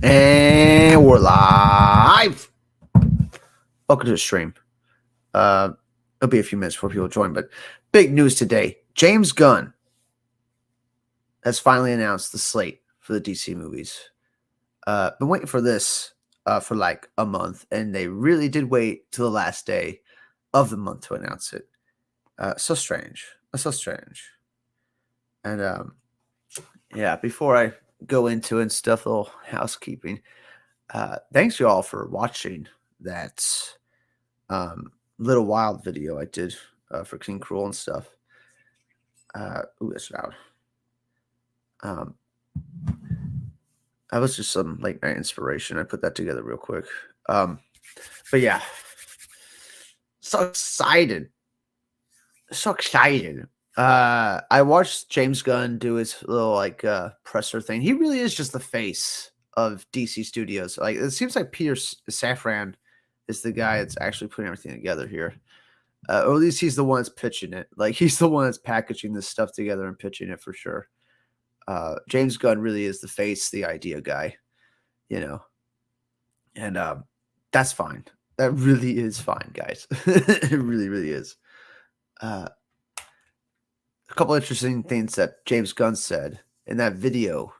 And we're live. Welcome to the stream. It'll be a few minutes before people join, but big news today. James Gunn has finally announced the slate for the DC movies. Been waiting for this for like a month, and they really did wait till the last day of the month to announce it. So strange. So strange. And yeah, before I go into it and stuff, a little housekeeping. Thanks you all for watching that Little Wild video I did for King Cruel and stuff. Ooh, that's loud. That was just some late night inspiration. I put that together real quick. But yeah, so excited. So excited. I watched James Gunn do his little like presser thing. He really is just the face of DC Studios. Like it seems like Peter Safran is the guy that's actually putting everything together here. Or at least he's the one that's pitching it. Like he's the one that's packaging this stuff together and pitching it for sure. James Gunn really is the face, the idea guy, you know. And that's fine. That really is fine, guys. It really, really is. A couple interesting things that James Gunn said in that video.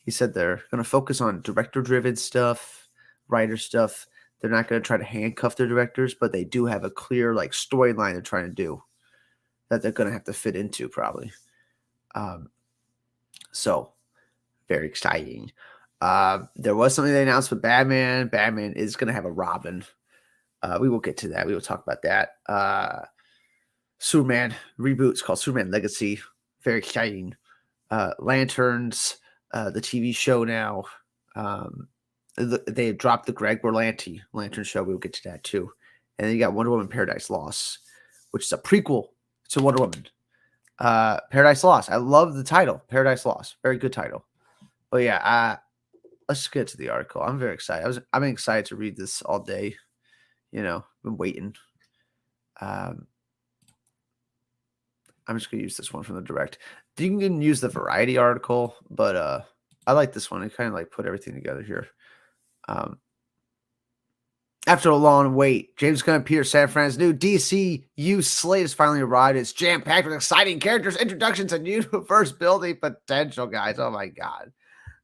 He said they're going to focus on director-driven stuff, writer stuff. They're not going to try to handcuff their directors, but they do have a clear like storyline they're trying to do that they're going to have to fit into probably. So very exciting. There was something they announced with Batman. Batman is going to have a Robin. We will get to that. We will talk about that. Superman reboot. It's called Superman Legacy. Very exciting. Lanterns, the TV show now. They dropped the Greg Berlanti Lantern show. We'll get to that too. And then you got Wonder Woman Paradise Lost, which is a prequel to Wonder Woman. Paradise Lost. I love the title. Paradise Lost. Very good title. But yeah, let's just get to the article. I'm very excited. I'm excited to read this all day. You know, been waiting. I'm just gonna use this one from the direct. You can use the Variety article, but I like this one. It kind of like put everything together here. After a long wait, James Gunn and Peter Safran's new DCU slate has finally arrived. It's jam-packed with exciting characters, introductions, and universe building potential, guys. Oh my god.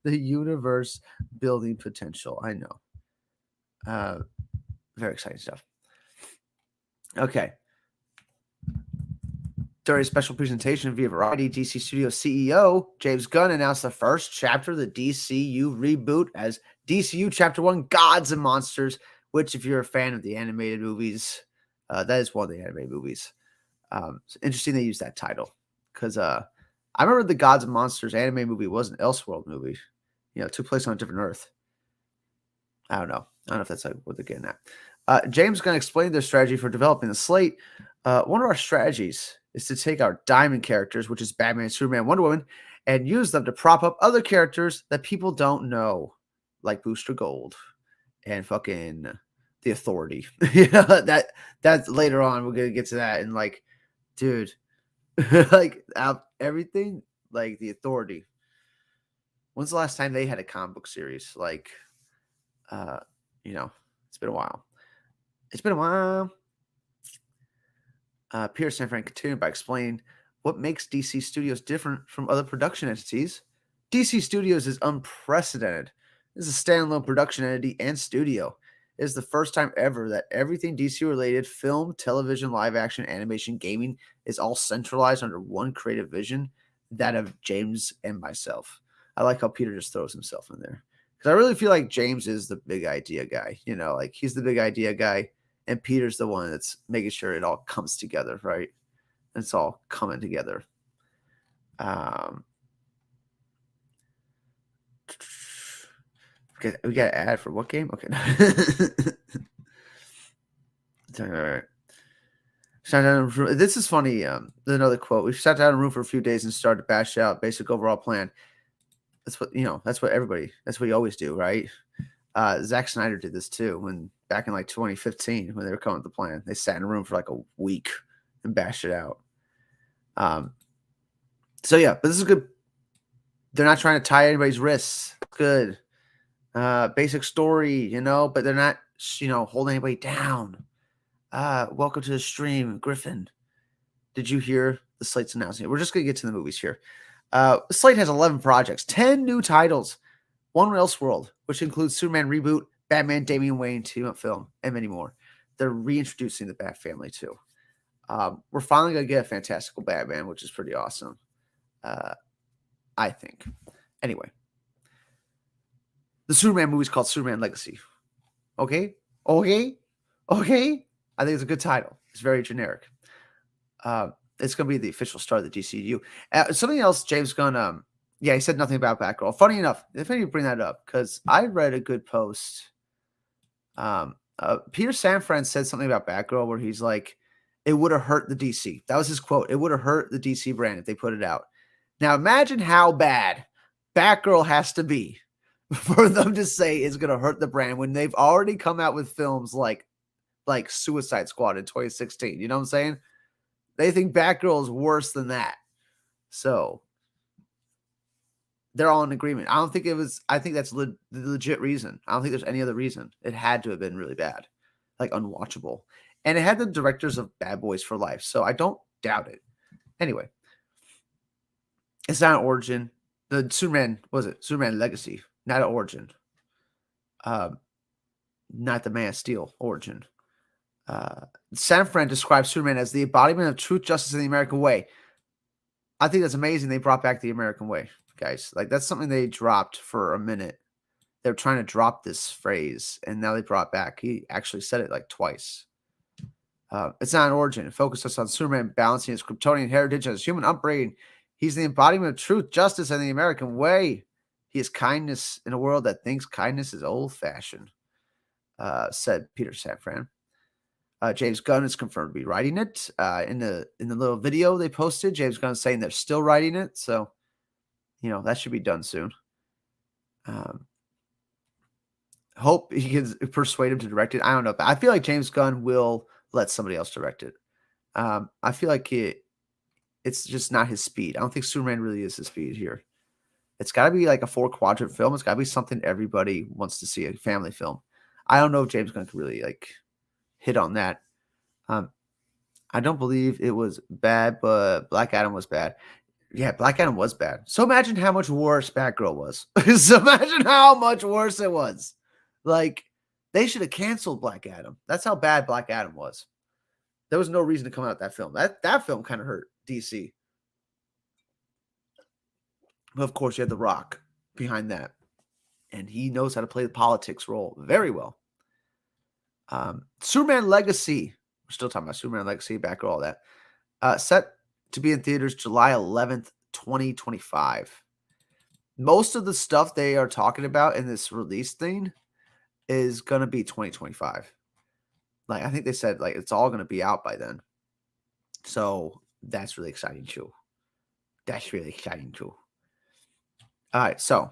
The universe building potential. I know. Very exciting stuff. Okay. During a special presentation via Variety, DC Studios CEO James Gunn announced the first chapter of the DCU reboot as DCU Chapter 1, Gods and Monsters, which, if you're a fan of the animated movies, that is one of the animated movies. It's interesting they use that title because I remember the Gods and Monsters anime movie was an Elseworld movie. You know, it took place on a different Earth. I don't know. I don't know if that's like what they're getting at. James Gunn explained their strategy for developing the slate. One of our strategies is to take our diamond characters, which is Batman, Superman, Wonder Woman, and use them to prop up other characters that people don't know, like Booster Gold and fucking the Authority. That's later on. We're gonna get to that. And like, dude, like everything, like the Authority. When's the last time they had a comic book series? Like, it's been a while. It's been a while. Peter Safran continued by explaining what makes DC Studios different from other production entities. DC Studios is unprecedented. This is a standalone production entity and studio. It is the first time ever that everything DC related, film, television, live action, animation, gaming, is all centralized under one creative vision, that of James and myself. I like how Peter just throws himself in there. Because I really feel like James is the big idea guy. You know, like he's the big idea guy. And Peter's the one that's making sure it all comes together, right? It's all coming together. We got to add for what game? Okay. All right. This is funny. Another quote. We sat down in a room for a few days and started to bash out basic overall plan. That's what, that's what you always do, right? Zack Snyder did this too back in like 2015 when they were coming with the plan. They sat in a room for like a week and bashed it out. So yeah, but this is good. They're not trying to tie anybody's wrists. Good. basic story, but they're not, holding anybody down. Welcome to the stream, Griffin. Did you hear the Slate's announcement? We're just going to get to the movies here. Slate has 11 projects, 10 new titles, one Elseworld, which includes Superman reboot, Batman, Damian Wayne team-up film, and many more. They're reintroducing the Bat family, too. We're finally going to get a fantastical Batman, which is pretty awesome, I think. Anyway. The Superman movie is called Superman Legacy. Okay? I think it's a good title. It's very generic. It's going to be the official start of the DCU. Something else, James Gunn, he said nothing about Batgirl. Funny enough, if you bring that up, because I read a good post. Peter Safran said something about Batgirl where he's like, it would have hurt the DC. That was his quote. It would have hurt the DC brand if they put it out. Now imagine how bad Batgirl has to be for them to say it's going to hurt the brand when they've already come out with films like Suicide Squad in 2016. You know what I'm saying? They think Batgirl is worse than that. So they're all in agreement. I think that's the legit reason. I don't think there's any other reason. It had to have been really bad, like unwatchable. And it had the directors of Bad Boys for Life. So I don't doubt it. Anyway, it's not an origin. The Superman Legacy. Not an origin. Not the Man of Steel origin. Safran describes Superman as the embodiment of truth, justice, and the American way. I think that's amazing. They brought back the American way, guys. Like, that's something they dropped for a minute. They were trying to drop this phrase, and now they brought back. He actually said it like twice. It's not an origin. It focuses on Superman balancing his Kryptonian heritage and his human upbringing. He's the embodiment of truth, justice, and the American way. He is kindness in a world that thinks kindness is old-fashioned, said Peter Safran. James Gunn is confirmed to be writing it. In the little video they posted, James Gunn is saying they're still writing it. So, that should be done soon. Hope he can persuade him to direct it. I don't know. But I feel like James Gunn will let somebody else direct it. I feel like it's just not his speed. I don't think Superman really is his speed here. It's got to be like a 4-quadrant film. It's got to be something everybody wants to see, a family film. I don't know if James Gunn can really hit on that. I don't believe it was bad, but Black Adam was bad. Yeah, Black Adam was bad. So imagine how much worse Batgirl was. So imagine how much worse it was. Like, they should have canceled Black Adam. That's how bad Black Adam was. There was no reason to come out that film. That film kind of hurt DC. But of course, you had The Rock behind that. And he knows how to play the politics role very well. Superman Legacy. We're still talking about Superman Legacy, Batgirl, all that. Set to be in theaters July 11th, 2025. Most of the stuff they are talking about in this release thing is going to be 2025. I think they said it's all going to be out by then. So that's really exciting too. All right, so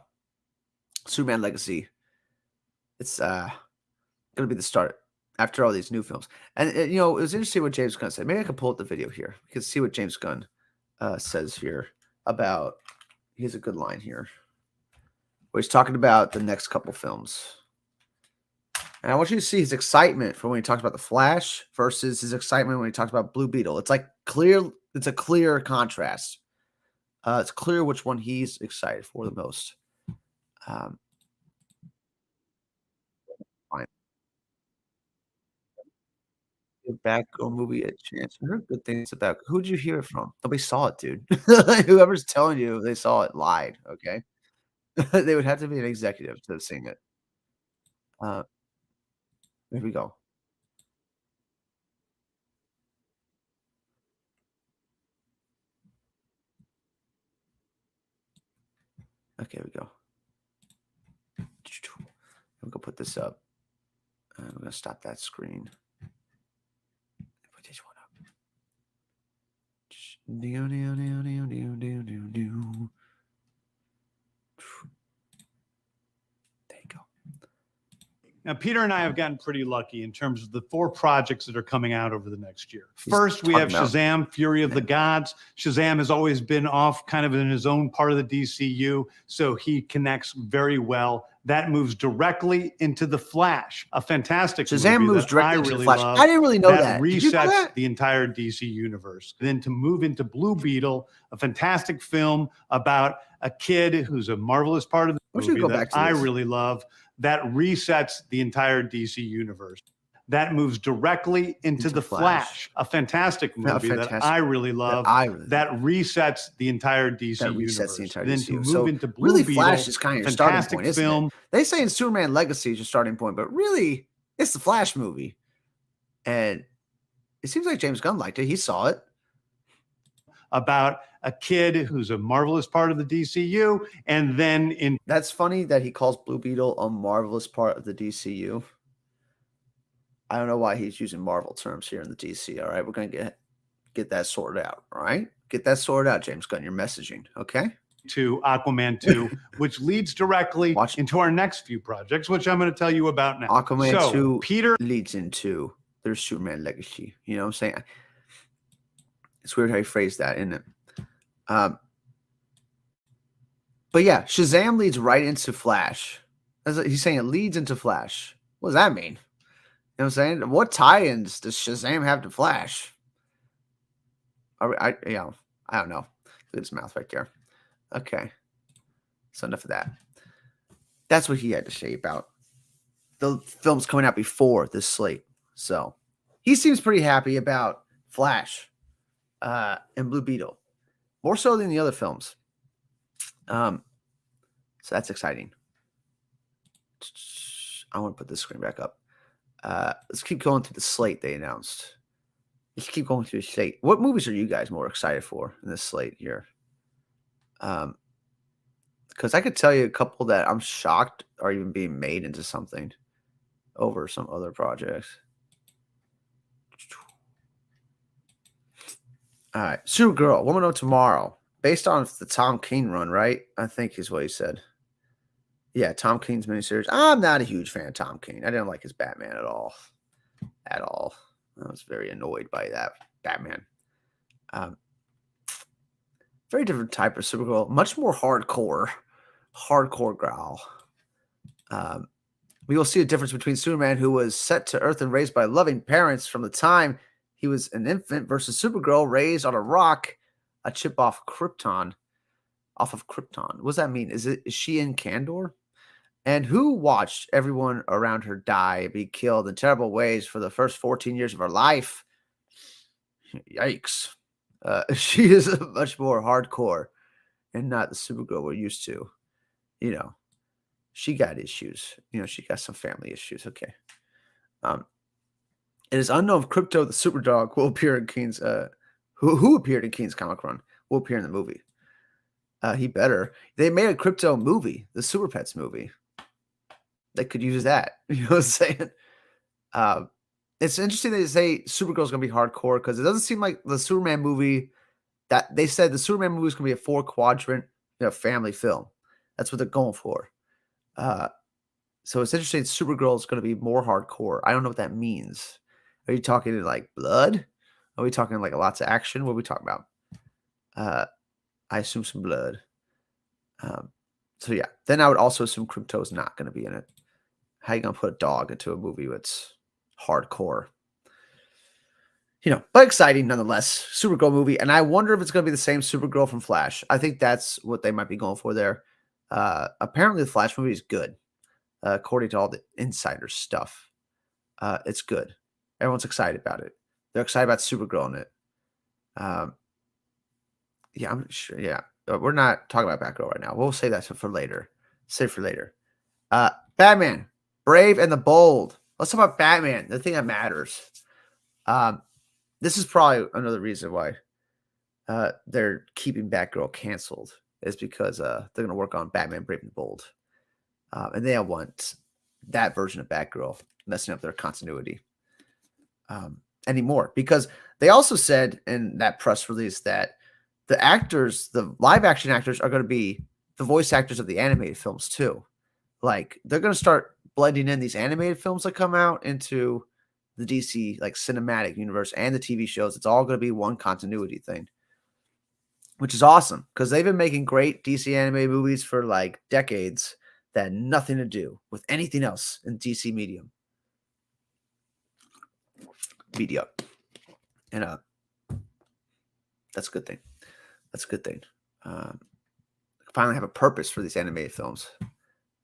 Superman Legacy. It's going to be the start after all these new films. And, it was interesting what James Gunn said. Maybe I can pull up the video here. We can see what James Gunn says here about, he has a good line here, where he's talking about the next couple films. And I want you to see his excitement for when he talks about The Flash versus his excitement when he talks about Blue Beetle. It's clear. It's a clear contrast. It's clear which one he's excited for the most. Fine. Give Batgirl movie a chance. I heard good things about. Who'd you hear it from? Nobody saw it, dude. Whoever's telling you they saw it lied. Okay, they would have to be an executive to have seen it. Here we go. Okay, here we go. I'm gonna put this up. I'm gonna stop that screen. Put this one up. There you go. Now, Peter and I have gotten pretty lucky in terms of the 4 projects that are coming out over the next year. First, we have Shazam, Fury of the Gods. Shazam has always been off kind of in his own part of the DCU, so he connects very well that moves directly into The Flash, a fantastic Shazam movie moves that directly I into really the Flash. love. I didn't really know that. Resets Did you know that? the entire DC universe. Then to move into Blue Beetle, a fantastic film about a kid who's a marvelous part of the movie that I really love, that resets the entire DC universe. That moves directly into The Flash, a fantastic movie that I really love, that resets the entire DC universe. Then to move into Blue Beetle, Flash is kind of your starting point, isn't it? They say in Superman Legacy is your starting point, but really, it's the Flash movie. And it seems like James Gunn liked it. He saw it. About a kid who's a marvelous part of the DCU, and then That's funny that he calls Blue Beetle a marvelous part of the DCU. I don't know why he's using Marvel terms here in the DC. All right, we're gonna get that sorted out. All right, get that sorted out, James Gunn. Your messaging, okay? To Aquaman 2, which leads directly into our next few projects, which I'm going to tell you about now. Aquaman 2 Peter leads into their Superman Legacy. You know what I'm saying? It's weird how he phrased that, isn't it? But yeah, Shazam leads right into Flash. He's saying it leads into Flash. What does that mean? You know what I'm saying? What tie-ins does Shazam have to Flash? I don't know. Look at his mouth right there. Okay. So enough of that. That's what he had to say about the films coming out before this slate. So he seems pretty happy about Flash and Blue Beetle. More so than the other films. So that's exciting. I want to put this screen back up. Let's keep going through the slate they announced. Let's keep going through the slate. What movies are you guys more excited for in this slate here? Because I could tell you a couple that I'm shocked are even being made into something over some other projects. All right. Supergirl, Woman of Tomorrow. Based on the Tom King run, right? I think is what he said. Yeah, Tom King's miniseries. I'm not a huge fan of Tom King. I didn't like his Batman at all. At all. I was very annoyed by that Batman. Very different type of Supergirl. Much more hardcore. Hardcore growl. We will see a difference between Superman, who was set to Earth and raised by loving parents from the time he was an infant, versus Supergirl raised on a rock, a chip off of Krypton. What does that mean? Is she in Kandor? And who watched everyone around her die, be killed in terrible ways for the first 14 years of her life? Yikes. She is much more hardcore and not the Supergirl we're used to. You know, she got issues. You know, she got some family issues. Okay. It is unknown if Krypto the Superdog will appear in King's who appeared in King's comic run will appear in the movie. He better. They made a Krypto movie, the Super Pets movie. They could use that. You know what I'm saying? It's interesting that they say Supergirl's going to be hardcore because it doesn't seem like the Superman movie that they said the Superman movie is going to be a 4-quadrant family film. That's what they're going for. So it's interesting. Supergirl is going to be more hardcore. I don't know what that means. Are you talking like blood? Are we talking like lots of action? What are we talking about? I assume some blood. So yeah, then I would also assume Krypto is not going to be in it. How you going to put a dog into a movie that's hardcore? You know, but exciting nonetheless. Supergirl movie. And I wonder if it's going to be the same Supergirl from Flash. I think that's what they might be going for there. Apparently the Flash movie is good. According to all the insider stuff. It's good. Everyone's excited about it. They're excited about Supergirl in it. Yeah, I'm sure. Yeah. We're not talking about Batgirl right now. We'll save that for later. Save for later. Batman. Brave and the Bold. Let's talk about Batman. The thing that matters. This is probably another reason why they're keeping Batgirl canceled. Is because they're going to work on Batman Brave and the Bold. And they don't want that version of Batgirl messing up their continuity anymore. Because they also said in that press release that the actors, the live action actors, are going to be the voice actors of the animated films too. Like they're going to start blending in these animated films that come out into the DC like cinematic universe and the TV shows. It's all going to be one continuity thing, which is awesome because they've been making great DC animated movies for like decades. that had nothing to do with anything else in DC media. And that's a good thing. That's a good thing. Finally have a purpose for these animated films.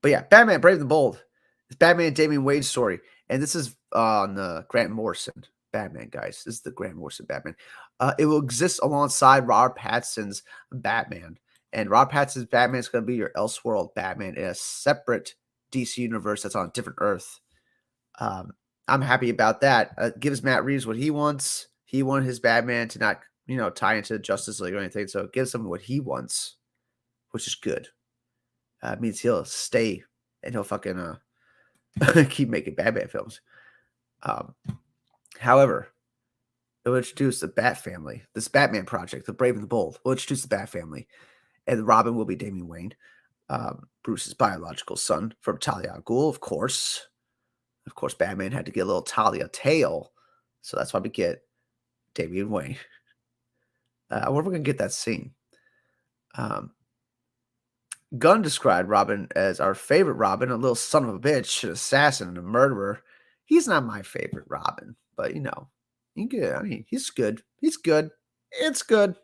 But yeah, Batman Brave and the Bold. It's Batman and Damian Wade's story. And this is on Grant Morrison Batman, guys. This is the Grant Morrison Batman. It will exist alongside Robert Pattinson's Batman. And Robert Pattinson's Batman is going to be your Elseworld Batman in a separate DC universe that's on a different Earth. I'm happy about that. It gives Matt Reeves what he wants. He wanted his Batman to not, tie into Justice League or anything. So it gives him what he wants, which is good. It means he'll stay and he'll fucking keep making Batman films. However, it will introduce the Bat family, this Batman project, the Brave and the Bold. We'll introduce the Bat family. And Robin will be Damian Wayne, Bruce's biological son from Talia al Ghul, of course. Of course, Batman had to get a little Talia tail. So that's why we get Damian Wayne. I wonder if we're going to get that scene. Gunn described Robin as our favorite Robin, a little son of a bitch, an assassin, and a murderer. He's not my favorite Robin, but he's good. I mean, he's good. He's good. It's good.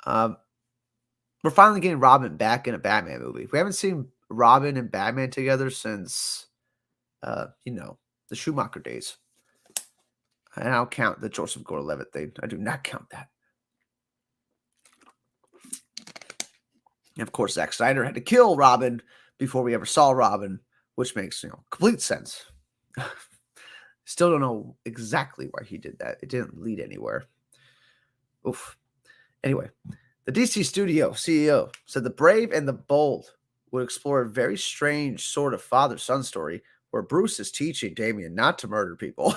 We're finally getting Robin back in a Batman movie. We haven't seen Robin and Batman together since, the Schumacher days. And I don't count the Joseph Gordon-Levitt thing. I do not count that. And of course, Zack Snyder had to kill Robin before we ever saw Robin, which makes complete sense. Still don't know exactly why he did that. It didn't lead anywhere. Oof. Anyway, the DC Studio CEO said the Brave and the Bold would explore a very strange sort of father-son story where Bruce is teaching Damian not to murder people.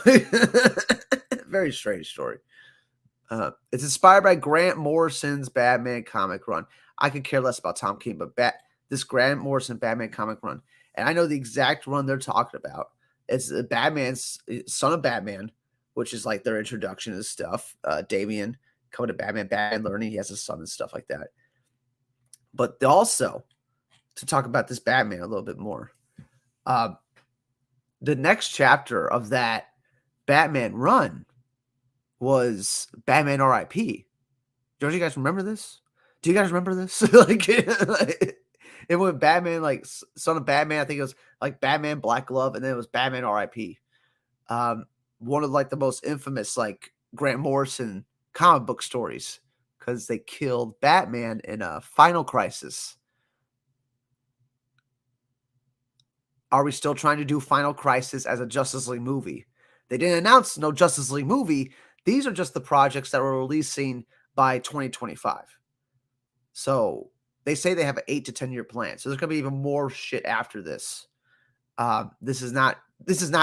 Very strange story. It's inspired by Grant Morrison's Batman comic run. I could care less about Tom King, but this Grant Morrison Batman comic run, and I know the exact run they're talking about. It's Batman's Son of Batman, which is like their introduction to stuff. Damian coming to Batman learning he has a son and stuff like that. But also, to talk about this Batman a little bit more, the next chapter of that Batman run was Batman R.I.P. Don't you guys remember this? Do you guys remember this? It went Batman, like Son of Batman. I think it was like Batman Black Glove, and then it was Batman R.I.P. One of like the most infamous like Grant Morrison comic book stories because they killed Batman in a Final Crisis. Are we still trying to do Final Crisis as a Justice League movie? They didn't announce no Justice League movie. These are just the projects that were releasing by 2025. So they say they have an 8 to 10 year plan. So there's going to be even more shit after this. This is not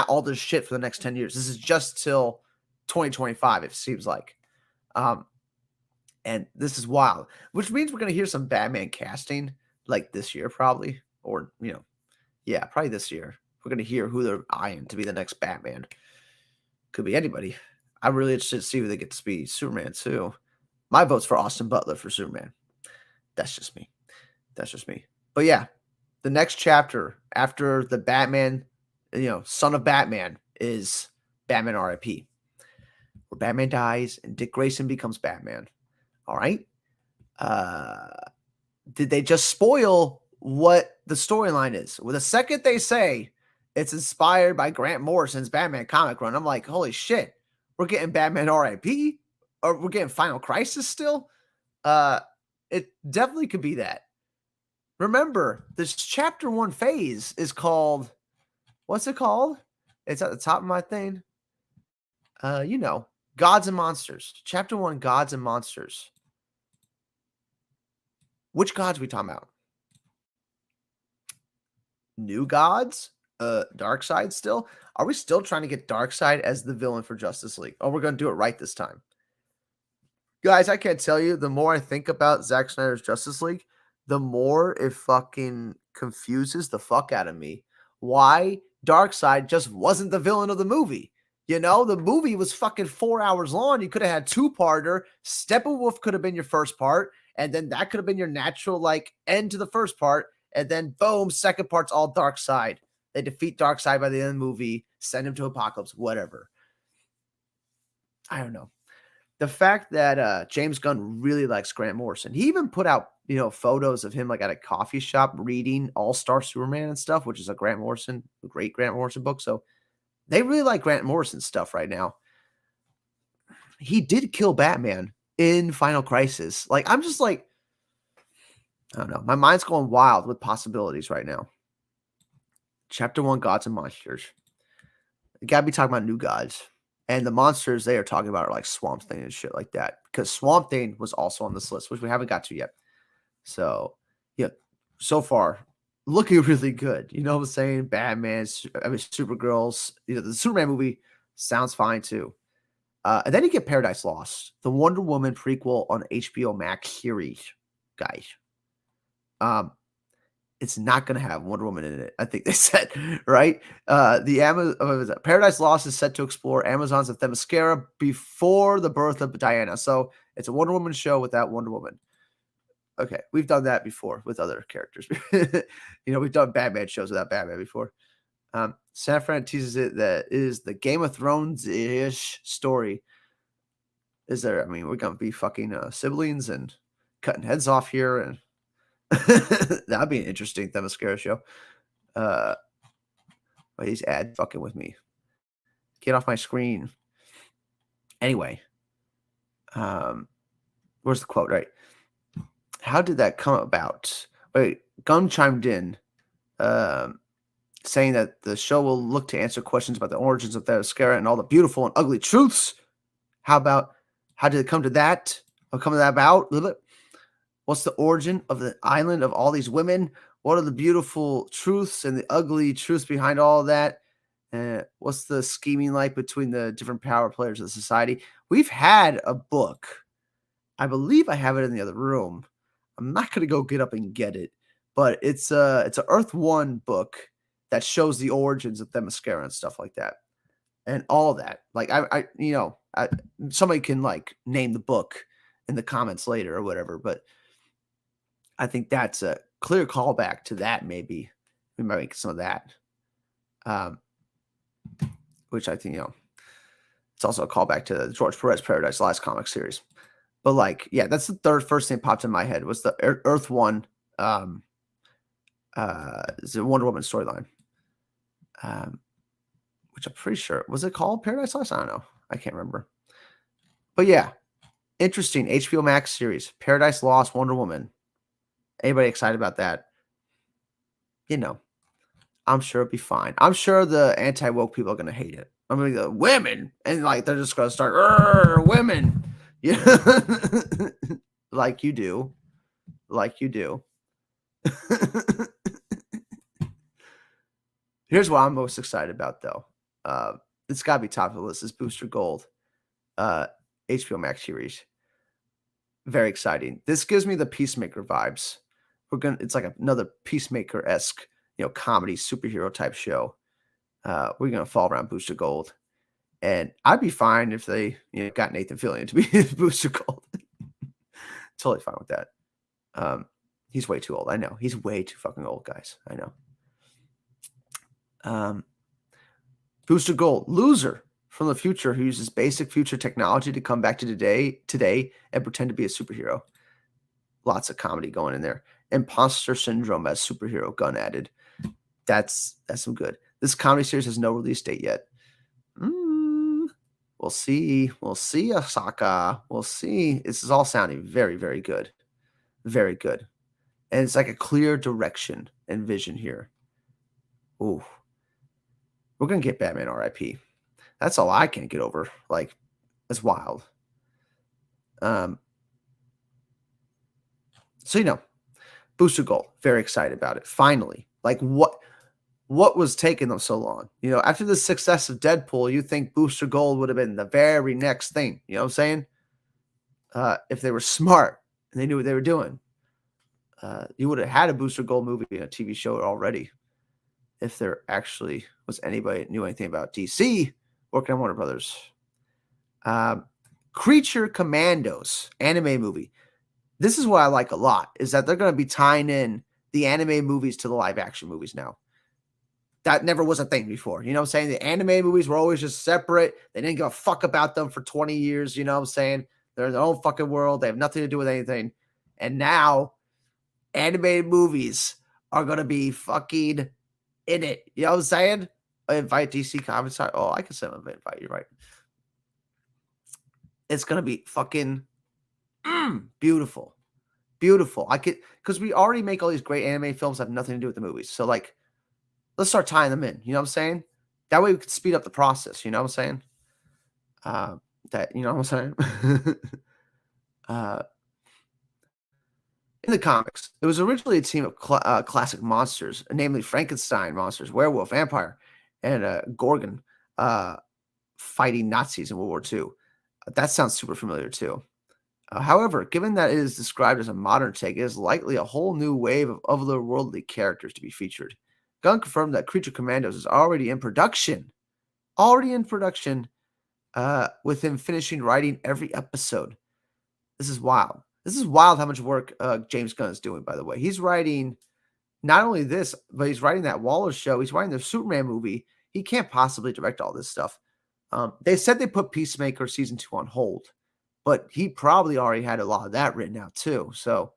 all this shit for the next 10 years. This is just till 2025, it seems like. And this is wild, which means we're going to hear some Batman casting like this year, probably, or, probably this year. We're going to hear who they're eyeing to be the next Batman. Could be anybody. I'm really interested to see who they get to be Superman too. My vote's for Austin Butler for Superman. That's just me. But yeah, the next chapter after the Batman, Son of Batman is Batman R.I.P. Where Batman dies and Dick Grayson becomes Batman. All right. Did they just spoil what the storyline is? Well, the second they say it's inspired by Grant Morrison's Batman comic run, I'm like, holy shit, we're getting Batman R.I.P. or we're getting Final Crisis still. It definitely could be that. Remember, this chapter 1 phase is called, what's it called? It's at the top of my thing. Gods and Monsters. Chapter 1, Gods and Monsters. Which gods are we talking about? New gods? Darkseid still? Are we still trying to get Darkseid as the villain for Justice League? Oh, we're going to do it right this time. Guys, I can't tell you, the more I think about Zack Snyder's Justice League, the more it fucking confuses the fuck out of me. Why Darkseid just wasn't the villain of the movie? The movie was fucking 4 hours long. You could have had two-parter. Steppenwolf could have been your first part, and then that could have been your natural, end to the first part, And then boom, second part's all Darkseid. They defeat Darkseid by the end of the movie, send him to Apocalypse, whatever. I don't know. The fact that James Gunn really likes Grant Morrison. He even put out, photos of him like at a coffee shop reading All-Star Superman and stuff, which is a great Grant Morrison book. So they really like Grant Morrison stuff right now. He did kill Batman in Final Crisis. Like, I'm just like, I don't know. My mind's going wild with possibilities right now. Chapter 1, Gods and Monsters. You gotta be talking about new gods. And the monsters they are talking about are like Swamp Thing and shit like that. Because Swamp Thing was also on this list, which we haven't got to yet. So, yeah, so far, looking really good. You know what I'm saying? Batman, Supergirls. The Superman movie sounds fine too. And then you get Paradise Lost, the Wonder Woman prequel on HBO Max series, guys. It's not going to have Wonder Woman in it, I think they said, right? Paradise Lost is set to explore Amazon's of Themyscira before the birth of Diana. So it's a Wonder Woman show without Wonder Woman. Okay, we've done that before with other characters. We've done Batman shows without Batman before. San Fran teases it that is the Game of Thrones-ish story. We're going to be fucking siblings and cutting heads off here, and that'd be an interesting Themyscira show. But he's ad fucking with me. Get off my screen. Anyway, where's the quote? Right. How did that come about? Wait, Gunn chimed in, saying that the show will look to answer questions about the origins of Themyscira and all the beautiful and ugly truths. How did it come to that? Or come to that about a little bit? What's the origin of the island of all these women? What are the beautiful truths and the ugly truths behind all of that? What's the scheming like between the different power players of the society? We've had a book. I believe I have it in the other room. I'm not going to go get up and get it, but it's an Earth 1 book that shows the origins of Themyscira and stuff like that. And all that. Like, somebody can like name the book in the comments later or whatever, but I think that's a clear callback to that. Maybe we might make some of that, which I think, it's also a callback to the George Perez Paradise Lost comic series. But that's the first thing that popped in my head was the Earth 1, is a Wonder Woman storyline, which I'm pretty sure, was it called Paradise Lost? I don't know. I can't remember. But yeah, interesting HBO Max series, Paradise Lost, Wonder Woman. Anybody excited about that? I'm sure it'll be fine. I'm sure the anti-woke people are going to hate it. The women, and they're just going to start, women. Yeah. Like you do. Here's what I'm most excited about, though. It's got to be top of the list. Is Booster Gold, HBO Max series. Very exciting. This gives me the Peacemaker vibes. It's like another Peacemaker-esque, comedy superhero type show. We're gonna fall around Booster Gold, and I'd be fine if they got Nathan Fillion to be Booster Gold. Totally fine with that. He's way too old. I know he's way too fucking old, guys. I know. Booster Gold, loser from the future who uses basic future technology to come back to today and pretend to be a superhero. Lots of comedy going in there. Imposter syndrome as superhero, Gunn added. That's some good. This comedy series has no release date yet. We'll see. We'll see, Osaka. We'll see. This is all sounding very, very good. Very good. And it's like a clear direction and vision here. Ooh. We're going to get Batman RIP. That's all I can't get over. It's wild. So, Booster Gold. Very excited about it. Finally. What was taking them so long? After the success of Deadpool, you think Booster Gold would have been the very next thing. You know what I'm saying? If they were smart and they knew what they were doing. You would have had a Booster Gold movie and a TV show already. If there actually was anybody that knew anything about DC working on Warner Brothers. Creature Commandos anime movie. This is what I like a lot, is that they're going to be tying in the anime movies to the live action movies now. That never was a thing before. You know what I'm saying? The anime movies were always just separate. They didn't give a fuck about them for 20 years. You know what I'm saying? They're in their own fucking world. They have nothing to do with anything. And now animated movies are going to be fucking in it. You know what I'm saying? I invite DC Comics. Oh, I can send them an invite. You're right. It's going to be fucking beautiful. Beautiful. I could, because we already make all these great anime films that have nothing to do with the movies. So, like, let's start tying them in. You know what I'm saying? That way we could speed up the process. You know what I'm saying? You know what I'm saying? In the comics, it was originally a team of classic monsters, namely Frankenstein monsters, werewolf, vampire, and Gorgon fighting Nazis in World War II. That sounds super familiar too. However, given that it is described as a modern take, it is likely a whole new wave of otherworldly characters to be featured. Gunn confirmed that Creature Commandos is already in production. With him finishing writing every episode. This is wild. This is wild how much work James Gunn is doing, by the way. He's writing not only this, but he's writing that Waller show. He's writing the Superman movie. He can't possibly direct all this stuff. They said they put Peacemaker season 2 on hold, but he probably already had a lot of that written out too. So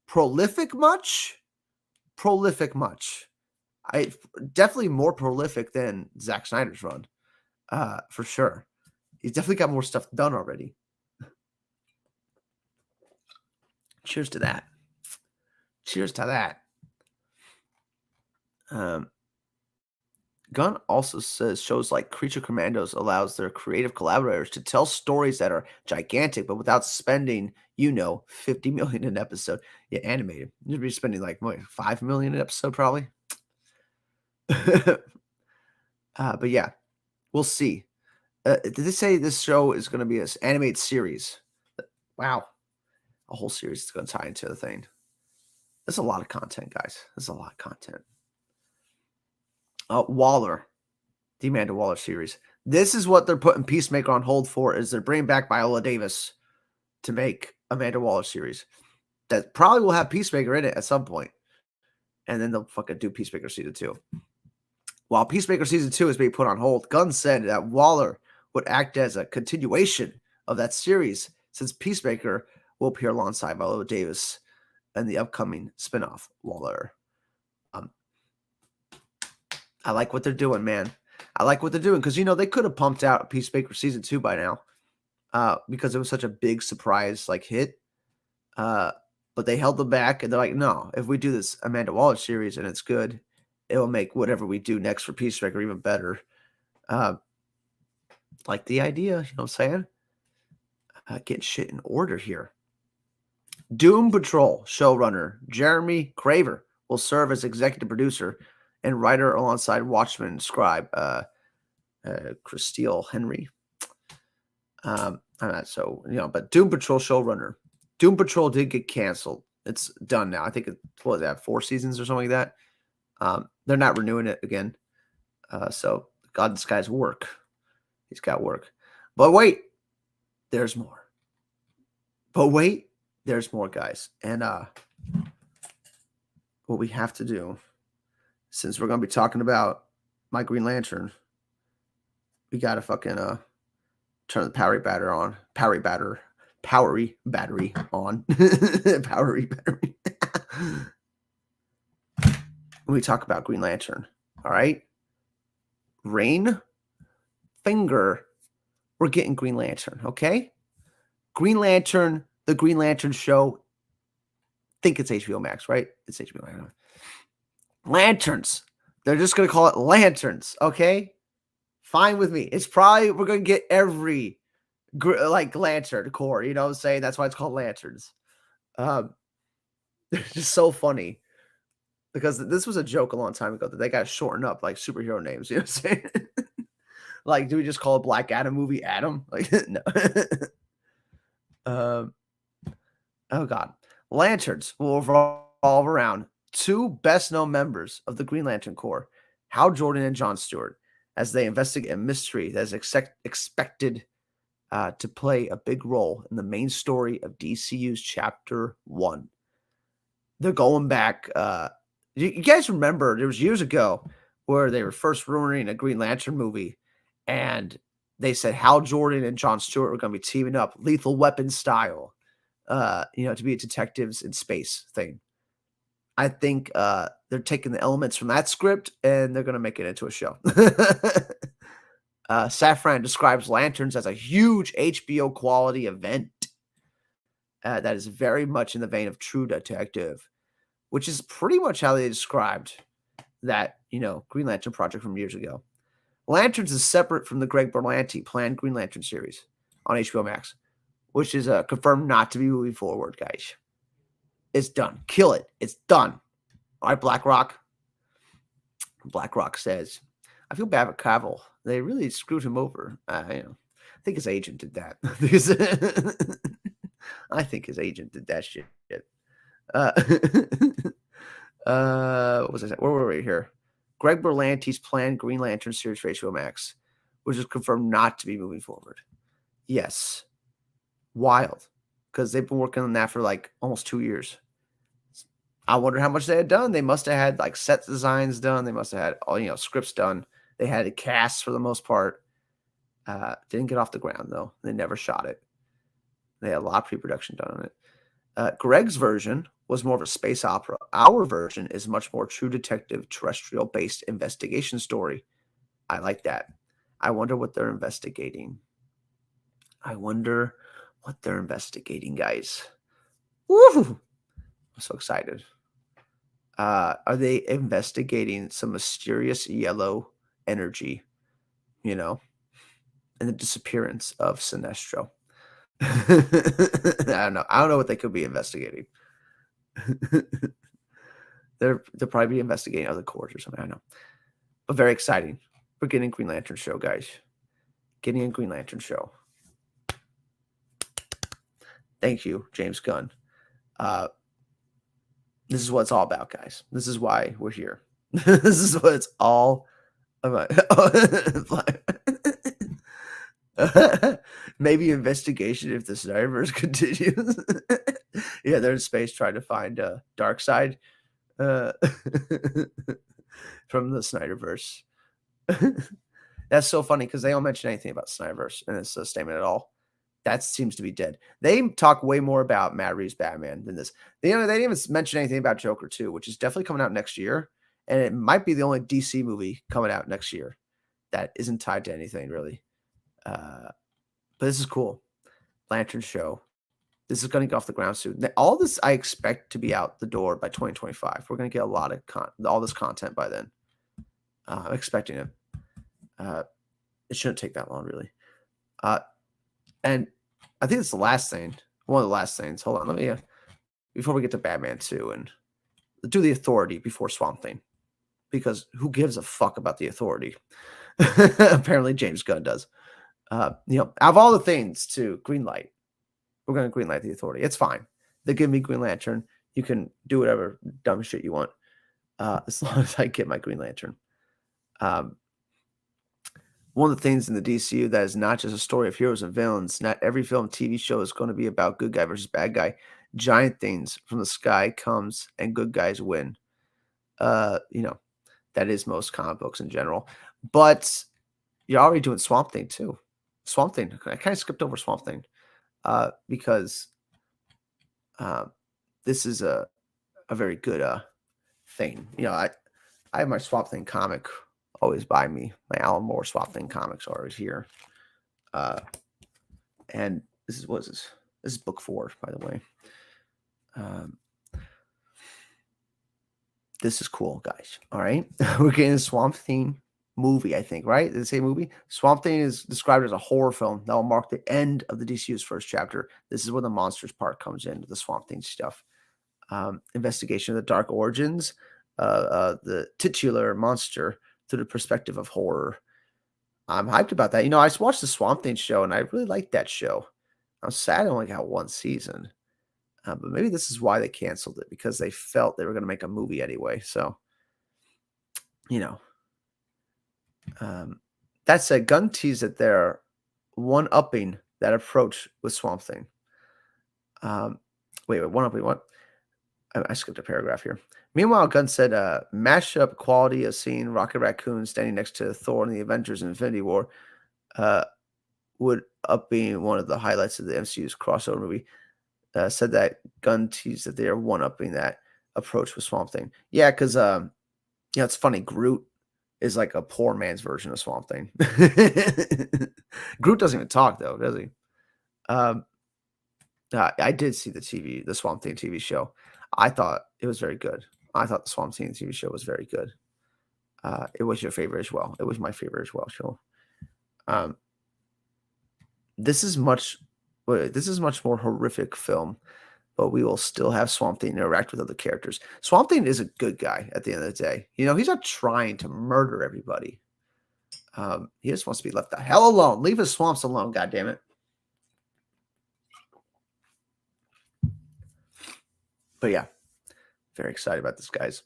prolific much? Prolific much. Definitely more prolific than Zack Snyder's run, for sure. He's definitely got more stuff done already. Cheers to that. Cheers to that. Gunn also says shows like Creature Commandos allows their creative collaborators to tell stories that are gigantic, but without spending, $50 million an episode. Yeah, animated. You'd be spending like $5 million an episode, probably. But yeah, we'll see. Did they say this show is going to be an animated series? Wow. A whole series is going to tie into the thing. That's a lot of content, guys. That's a lot of content. Waller, the Amanda Waller series. This is what they're putting Peacemaker on hold for, is they're bringing back Viola Davis to make Amanda Waller series. That probably will have Peacemaker in it at some point. And then they'll fucking do Peacemaker season 2. While Peacemaker season 2 is being put on hold, Gunn said that Waller would act as a continuation of that series, since Peacemaker will appear alongside Viola Davis in the upcoming spinoff, Waller. I like what they're doing, man. I like what they're doing because, they could have pumped out Peacemaker season 2 by now because it was such a big surprise hit. But they held them back, and they're like, no, if we do this Amanda Waller series and it's good, it will make whatever we do next for Peacemaker even better. Like the idea, you know what I'm saying? Getting shit in order here. Doom Patrol showrunner Jeremy Craver will serve as executive producer and writer alongside Watchmen scribe Christelle Henry. But Doom Patrol showrunner. Doom Patrol did get canceled. It's done now. I think it was that 4 seasons or something like that. They're not renewing it again. So God, this guy's work. He's got work. But wait, there's more. Guys. And what we have to do, since we're going to be talking about my Green Lantern, we got to fucking turn the Powery battery on. Powery battery on. Powery battery. When we talk about Green Lantern, all right? Rain, Finger, we're getting Green Lantern, okay? Green Lantern, the Green Lantern show. Think it's HBO Max, right? It's HBO Max. Lanterns. They're just going to call it Lanterns, okay? Fine with me. It's probably, we're going to get every, Lantern core, you know what I'm saying? That's why it's called Lanterns. They're just so funny. Because this was a joke a long time ago that they got to shorten up, superhero names, you know what I'm saying? Do we just call a Black Adam movie Adam? No. Oh, God. Lanterns will revolve around 2 best-known members of the Green Lantern Corps, Hal Jordan and John Stewart, as they investigate a mystery that is expected to play a big role in the main story of DCU's Chapter 1. they're going back. You guys remember there was years ago where they were first rumoring a Green Lantern movie, and they said Hal Jordan and Jon Stewart were going to be teaming up, Lethal Weapon style, to be a detectives in space thing. I think they're taking the elements from that script and they're going to make it into a show. Safran describes Lanterns as a huge HBO quality event that is very much in the vein of True Detective, which is pretty much how they described that, Green Lantern project from years ago. Lanterns is separate from the Greg Berlanti planned Green Lantern series on HBO Max, which is confirmed not to be moving forward, guys. It's done. Kill it. It's done. All right, BlackRock. BlackRock says, I feel bad for Cavill. They really screwed him over. I think his agent did that. I think his agent did that shit. What was I saying? Where were we here? Greg Berlanti's planned Green Lantern series for HBO Max, which is confirmed not to be moving forward. Yes. Wild. Because they've been working on that for like almost 2 years. I wonder how much they had done. They must have had like set designs done. They must have had all scripts done. They had a cast for the most part. Didn't get off the ground though. They never shot it. They had a lot of pre-production done on it. Greg's version was more of a space opera. Our version is much more true detective, terrestrial-based investigation story. I like that. I wonder what they're investigating. Guys. Woo! I'm so excited. Are they investigating some mysterious yellow energy, and the disappearance of Sinestro? I don't know. I don't know what they could be investigating. They'll probably be investigating other courts or something. I don't know. But very exciting. We're getting a Green Lantern show, guys. Getting a Green Lantern show. Thank you, James Gunn. This is what it's all about, guys. This is why we're here. This is what it's all about. Maybe investigation if the Snyderverse continues. Yeah, they're in space trying to find Darkseid from the Snyderverse. That's so funny because they don't mention anything about Snyderverse in this statement at all. That seems to be dead. They talk way more about Matt Reeves' Batman than this. They didn't even mention anything about Joker 2, which is definitely coming out next year. And it might be the only DC movie coming out next year that isn't tied to anything, really. But this is cool. Lantern show. This is going to get off the ground soon. All this I expect to be out the door by 2025. We're going to get a lot of all this content by then. I'm expecting it. It shouldn't take that long, really. And I think it's the last thing. One of the last things. Hold on. Let me, before we get to Batman 2, and do the Authority before Swamp Thing. Because who gives a fuck about the Authority? Apparently James Gunn does. Out of all the things to greenlight, we're going to greenlight the Authority. It's fine. They give me Green Lantern. You can do whatever dumb shit you want. As long as I get my Green Lantern. One of the things in the DCU that is not just a story of heroes and villains. Not every film, TV show is going to be about good guy versus bad guy. Giant things from the sky comes and good guys win. That is most comic books in general. But you're already doing Swamp Thing too. Swamp Thing. I kind of skipped over Swamp Thing because this is a very good thing. I have my Swamp Thing comic always by me. My Alan Moore Swamp Thing comics are always here. And this is this is book 4, by the way. This is cool, guys. All right. We're getting a Swamp Thing movie, I think, right? Did they say movie? Swamp Thing is described as a horror film that will mark the end of the DCU's first chapter. This is where the monsters part comes in, the Swamp Thing stuff. Investigation of the dark origins, the titular monster through the perspective of horror. I'm hyped about that. I watched the Swamp Thing show, and I really liked that show. I'm sad I only got one season. But maybe this is why they canceled it, because they felt they were going to make a movie anyway. So, that said, Gunn teased that they're one-upping that approach with Swamp Thing. One-upping what? I skipped a paragraph here. Meanwhile, Gunn said, mashup quality of seeing Rocket Raccoon standing next to Thor in the Avengers Infinity War would up being one of the highlights of the MCU's crossover movie. Said that Gunn teased that they are one-upping that approach with Swamp Thing. Yeah, because it's funny. Groot is like a poor man's version of Swamp Thing. Groot doesn't even talk though, does he? I did see the Swamp Thing TV show. I thought it was very good. I thought the Swamp Thing TV show was very good. It was your favorite as well. It was my favorite as well. Show. This is much more horrific film, but we will still have Swamp Thing interact with other characters. Swamp Thing is a good guy at the end of the day. He's not trying to murder everybody. He just wants to be left the hell alone. Leave his swamps alone, goddammit. But yeah, very excited about this, guys.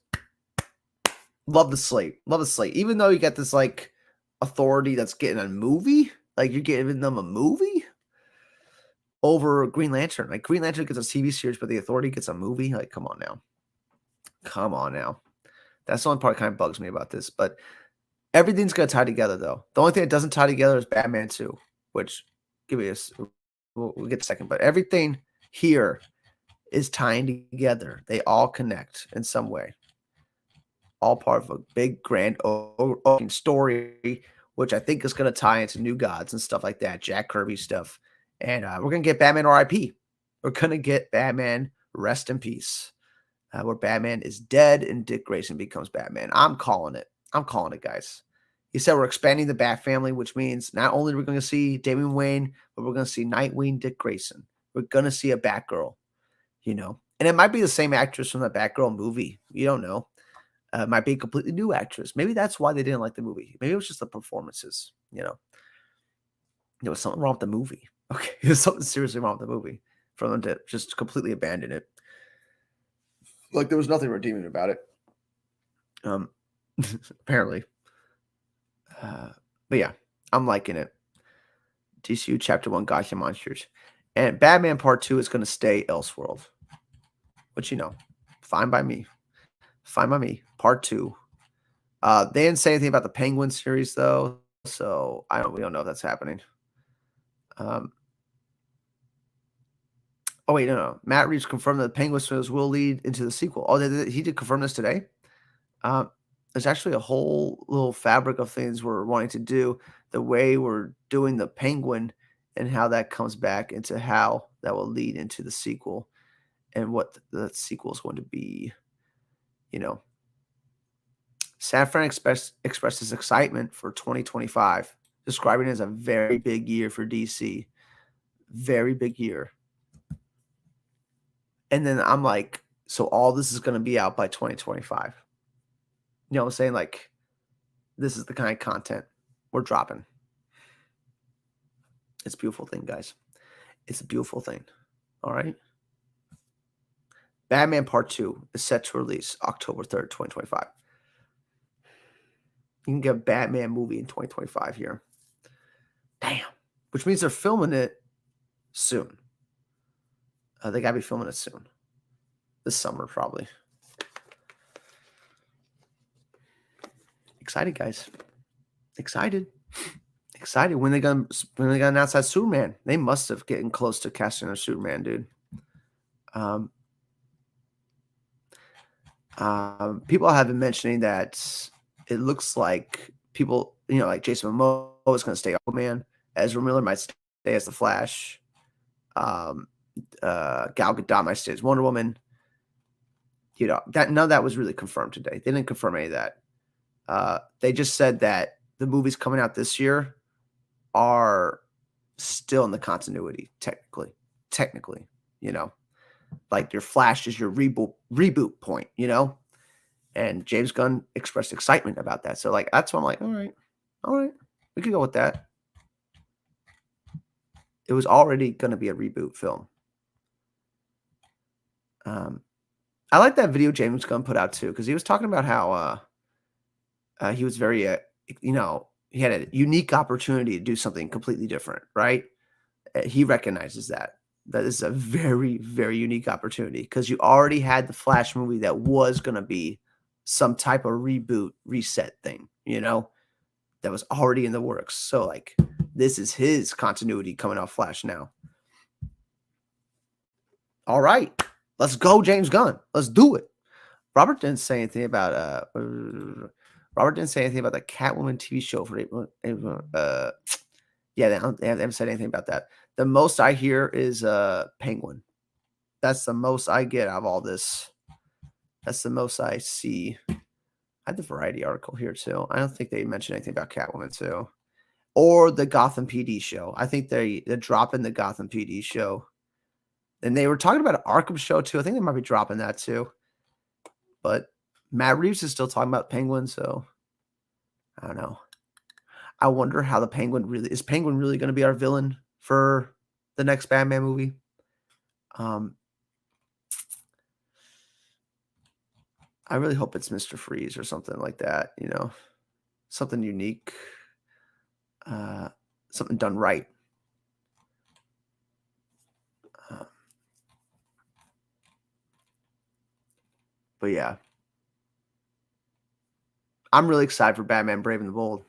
Love the slate. Love the slate. Even though you get this like authority that's getting a movie, like you're giving them a movie over Green Lantern. Like Green Lantern gets a TV series, but the authority gets a movie. Like, come on now. Come on now. That's the only part that kind of bugs me about this. But everything's going to tie together, though. The only thing that doesn't tie together is Batman 2, which, we'll get a second. But everything here is tying together. They all connect in some way. All part of a big, grand, overarching story, which I think is going to tie into New Gods and stuff like that, Jack Kirby stuff. And we're going to get Batman R.I.P. We're going to get Batman Rest in Peace, where Batman is dead and Dick Grayson becomes Batman. I'm calling it. I'm calling it, guys. He said we're expanding the Bat family, which means not only are we going to see Damian Wayne, but we're going to see Nightwing, Dick Grayson. We're going to see a Batgirl, And it might be the same actress from the Batgirl movie. You don't know. It might be a completely new actress. Maybe that's why they didn't like the movie. Maybe it was just the performances, There was something wrong with the movie. Okay, there's something seriously wrong with the movie for them to just completely abandon it. Like there was nothing redeeming about it. Apparently. But yeah, I'm liking it. DCU Chapter 1, Gotcha Monsters. And Batman Part 2 is going to stay Elseworld. Which, fine by me. Fine by me. Part 2. They didn't say anything about the Penguin series, though. So we don't know if that's happening. Oh, wait, no. Matt Reeves confirmed that the Penguin series will lead into the sequel. Oh, he did confirm this today? There's actually a whole little fabric of things we're wanting to do. The way we're doing the Penguin and how that comes back into how that will lead into the sequel and what the sequel is going to be. Safran expressed his excitement for 2025, describing it as a very big year for DC. Very big year. And then I'm like, so all this is going to be out by 2025. You know what I'm saying? Like, this is the kind of content we're dropping. It's a beautiful thing, guys. It's a beautiful thing. All right? Batman Part 2 is set to release October 3rd, 2025. You can get a Batman movie in 2025 here. Damn. Which means they're filming it soon. They got to be filming it soon. This summer, probably. Excited, guys. Excited. Excited. When they gonna announce that Superman? They must have getting close to casting a Superman, dude. People have been mentioning that it looks like people, like Jason Momoa is going to stay Aquaman. Ezra Miller might stay as the Flash. Gal Gadot might stay as Wonder Woman. That none of that was really confirmed today. They didn't confirm any of that. They just said that the movies coming out this year are still in the continuity, technically, like your Flash is your reboot point, and James Gunn expressed excitement about that. So like, that's why I'm like, all right, we can go with that. It was already going to be a reboot film. I like that video James Gunn put out too, because he was talking about how he was very, he had a unique opportunity to do something completely different, right? He recognizes that. that is a very, very unique opportunity because you already had the Flash movie that was going to be some type of reboot, reset thing, that was already in the works. So, like, this is his continuity coming off Flash now. All right, let's go, James Gunn. Let's do it. Robert didn't say anything about the Catwoman TV show for yeah, they haven't said anything about that. The most I hear is Penguin. That's the most I get out of all this. That's the most I see. I had the Variety article here too. I don't think they mentioned anything about Catwoman too, or the Gotham PD show. I think they're dropping the Gotham PD show, and they were talking about an Arkham show too. I think they might be dropping that too. But Matt Reeves is still talking about Penguin, so I don't know. I wonder how the Penguin is Penguin really going to be our villain for the next Batman movie? I really hope it's Mr. Freeze or something like that, something unique, something done right. But yeah, I'm really excited for Batman Brave and the Bold.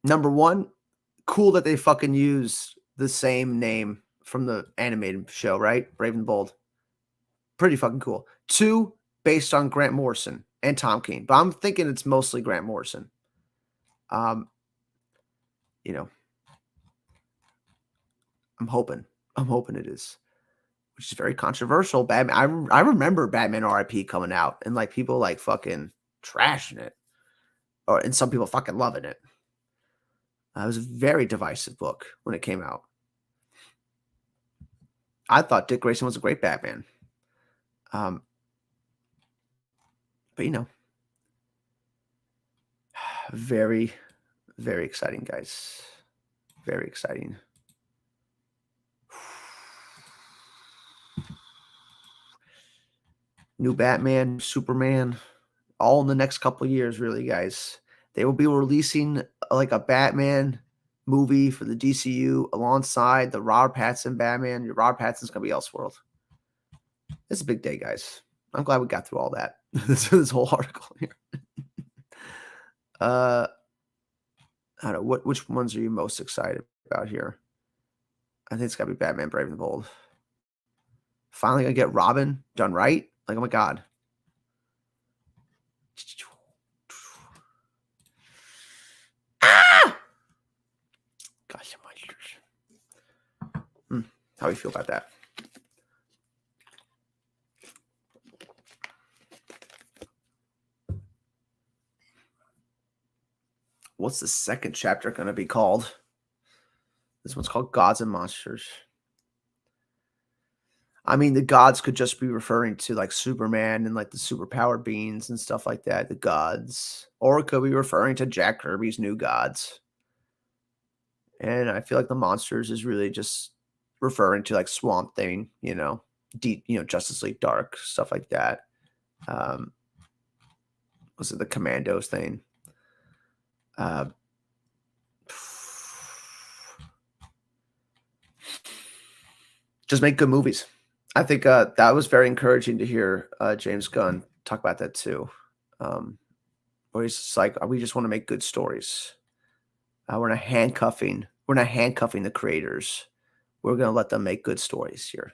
Number one, cool that they fucking use the same name from the animated show, right? Brave and the Bold. Pretty fucking cool. 2, based on Grant Morrison and Tom King, but I'm thinking it's mostly Grant Morrison. I'm hoping it is, which is very controversial. Batman, I remember Batman R.I.P. coming out and like people like fucking trashing it, and some people fucking loving it. It was a very divisive book when it came out. I thought Dick Grayson was a great Batman. But very, very exciting, guys. Very exciting. New Batman, Superman, all in the next couple of years, really, guys. They will be releasing like a Batman movie for the DCU alongside the Robert Pattinson Batman. Your Robert Pattinson's going to be Elseworld. It's a big day, guys. I'm glad we got through all that. this whole article here. I don't know. Which ones are you most excited about here? I think it's got to be Batman Brave and the Bold. Finally going to get Robin done right. Like, oh my God. Ah! Gosh, how do you feel about that? What's the second chapter going to be called? This one's called Gods and Monsters. I mean, the gods could just be referring to like Superman and like the superpower beings and stuff like that, the gods. Or it could be referring to Jack Kirby's New Gods. And I feel like the monsters is really just referring to like Swamp Thing, deep, Justice League Dark, stuff like that. Was it the Commandos thing? Just make good movies. I think that was very encouraging to hear James Gunn talk about that too. Where he's just like, we just want to make good stories. We're not handcuffing the creators. We're going to let them make good stories here.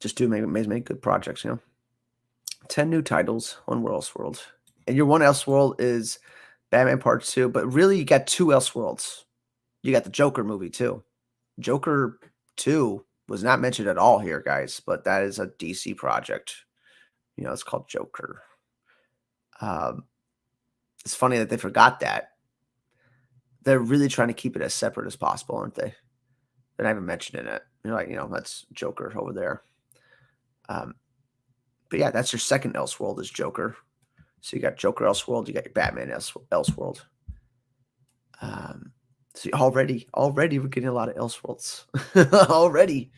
Just make good projects, 10 new titles, one Elseworld. And your one Elseworld is Batman Part 2, but really you got 2 Elseworlds. You got the Joker movie too. Joker 2 was not mentioned at all here, guys, but that is a DC project. It's called Joker. It's funny that they forgot that. They're really trying to keep it as separate as possible, aren't they? They're not even mentioning it. You're like, that's Joker over there. But yeah, that's your second Elseworld is Joker. So you got Joker Elseworld, you got your Batman Elseworld. So already we're getting a lot of Elseworlds. Already.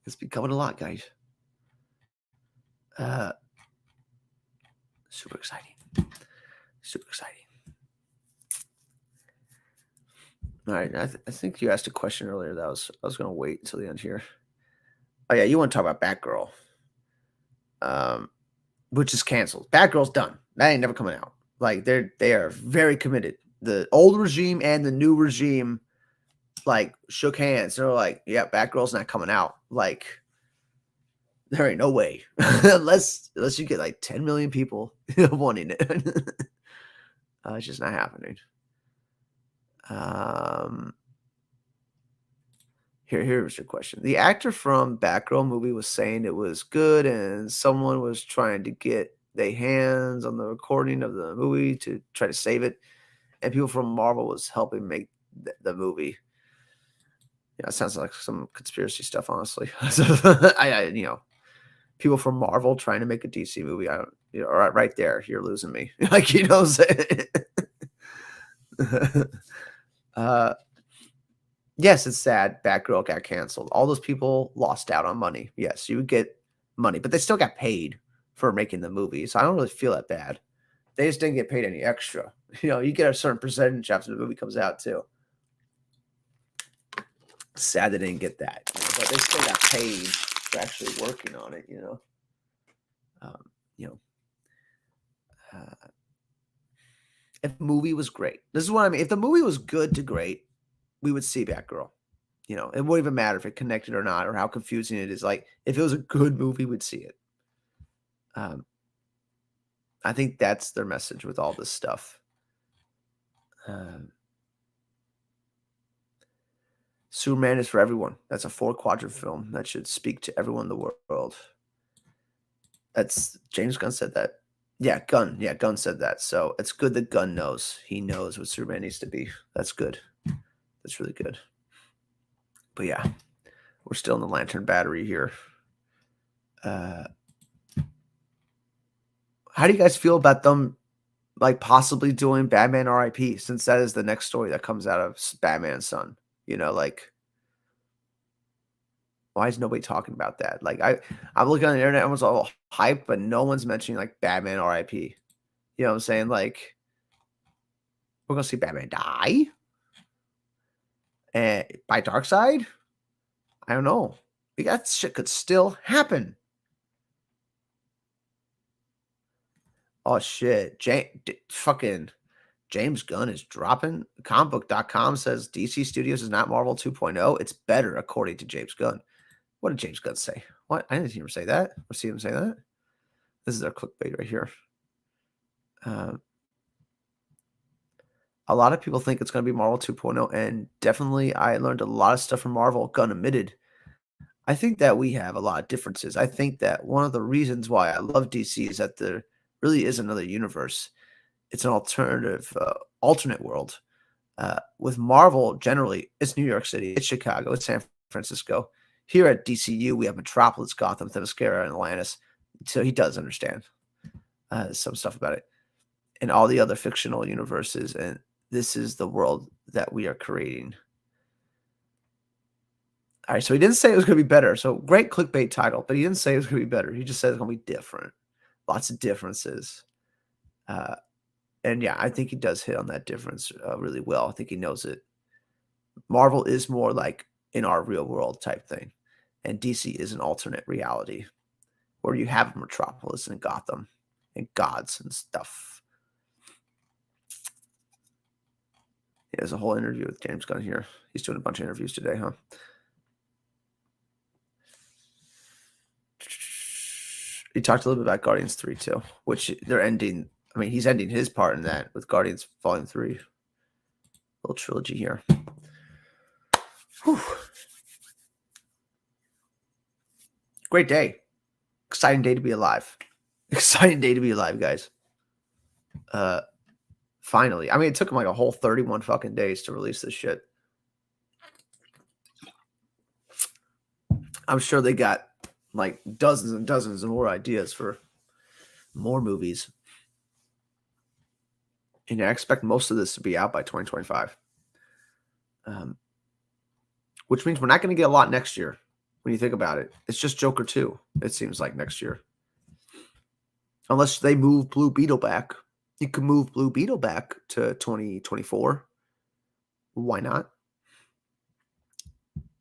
It's becoming a lot, guys. Super exciting. Super exciting. All right. I think you asked a question earlier that I was going to wait until the end here. Oh yeah, you want to talk about Batgirl, which is canceled. Batgirl's done. That ain't never coming out. Like they are very committed. The old regime and the new regime like shook hands. They're like, yeah, Batgirl's not coming out. Like there ain't no way unless you get like 10 million people wanting it. It's just not happening. Here's your question. The actor from Batgirl movie was saying it was good, and someone was trying to get their hands on the recording of the movie to try to save it, and people from Marvel was helping make the movie. Yeah, it sounds like some conspiracy stuff, honestly. People from Marvel trying to make a DC movie. I don't, right there, you're losing me. Like, yes, it's sad. Batgirl got canceled. All those people lost out on money. Yes, you would get money, but they still got paid for making the movie. So I don't really feel that bad. They just didn't get paid any extra. You get a certain percentage after the movie comes out too. Sad they didn't get that, but they still got paid for actually working on it. If the movie was great, this is what I mean. If the movie was good to great, we would see Batgirl. It wouldn't even matter if it connected or not, or how confusing it is. Like, if it was a good movie, we'd see it. I think that's their message with all this stuff. Superman is for everyone. That's a 4-quadrant film that should speak to everyone in the world. That's James Gunn said that. Yeah, Gunn. Yeah, Gunn said that. So it's good that Gunn knows. He knows what Superman needs to be. That's good. That's really good. But yeah, we're still in the Lantern battery here. How do you guys feel about them like possibly doing Batman RIP, since that is the next story that comes out of Batman's son? Like, why is nobody talking about that? Like, I'm looking on the internet, everyone's all hyped, but no one's mentioning like Batman RIP. You know what I'm saying? Like, we're gonna see Batman die and by Darkseid? I don't know. That shit could still happen. Oh shit. Fucking James Gunn is dropping. Comicbook.com says DC Studios is not Marvel 2.0. It's better, according to James Gunn. What did James Gunn say? What? I didn't hear him say that. Or see him say that. This is our clickbait right here. A lot of people think it's going to be Marvel 2.0, and definitely I learned a lot of stuff from Marvel. Gunn admitted. I think that we have a lot of differences. I think that one of the reasons why I love DC is that there really is another universe. It's an alternative, alternate world. With Marvel, generally, it's New York City, it's Chicago, it's San Francisco. Here at DCU, we have Metropolis, Gotham, Themyscira, and Atlantis. So he does understand some stuff about it. And all the other fictional universes. And this is the world that we are creating. All right, so he didn't say it was going to be better. So great clickbait title, but he didn't say it was going to be better. He just said it's going to be different. Lots of differences. And yeah, I think he does hit on that difference really well. I think he knows it. Marvel is more like in our real world type thing. And DC is an alternate reality where you have Metropolis and Gotham and gods and stuff. Yeah, there's a whole interview with James Gunn here. He's doing a bunch of interviews today, huh? He talked a little bit about Guardians 3 too, which they're ending. I mean, he's ending his part in that with Guardians Volume 3. Little trilogy here. Whew. Great day. Exciting day to be alive. Exciting day to be alive, guys. Finally. I mean, it took him like a whole 31 fucking days to release this shit. I'm sure they got like dozens and dozens of more ideas for more movies. And I expect most of this to be out by 2025. Which means we're not going to get a lot next year when you think about it. It's just Joker 2, it seems like, next year. Unless they move Blue Beetle back. You can move Blue Beetle back to 2024. Why not?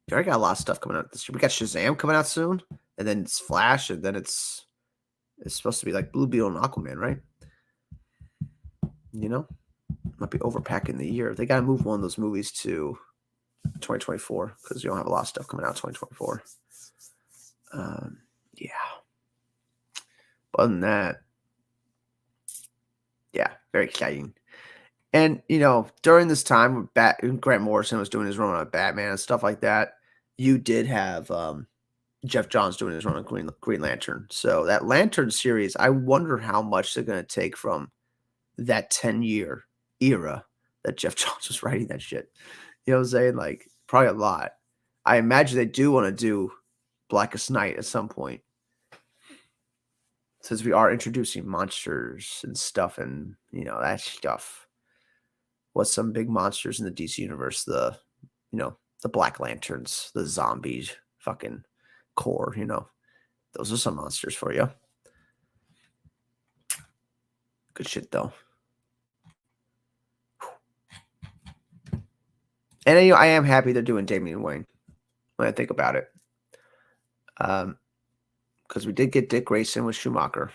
You already got a lot of stuff coming out this year. We got Shazam coming out soon, and then it's Flash, and then it's supposed to be like Blue Beetle and Aquaman, right? You know, might be overpacking the year. They got to move one of those movies to 2024 because you don't have a lot of stuff coming out 2024. Yeah. But other than that, yeah, very exciting. And, during this time, Grant Morrison was doing his run on Batman and stuff like that, you did have Jeff Johns doing his run on Green Lantern. So that Lantern series, I wonder how much they're going to take from that 10-year era that Jeff Johns was writing that shit. You know what I'm saying? Like, probably a lot. I imagine they do want to do Blackest Night at some point, since we are introducing monsters and stuff, and that stuff. What's some big monsters in the DC universe? The Black Lanterns, the zombies, fucking core. Those are some monsters for you. Good shit though. And I am happy they're doing Damian Wayne when I think about it. Because we did get Dick Grayson with Schumacher.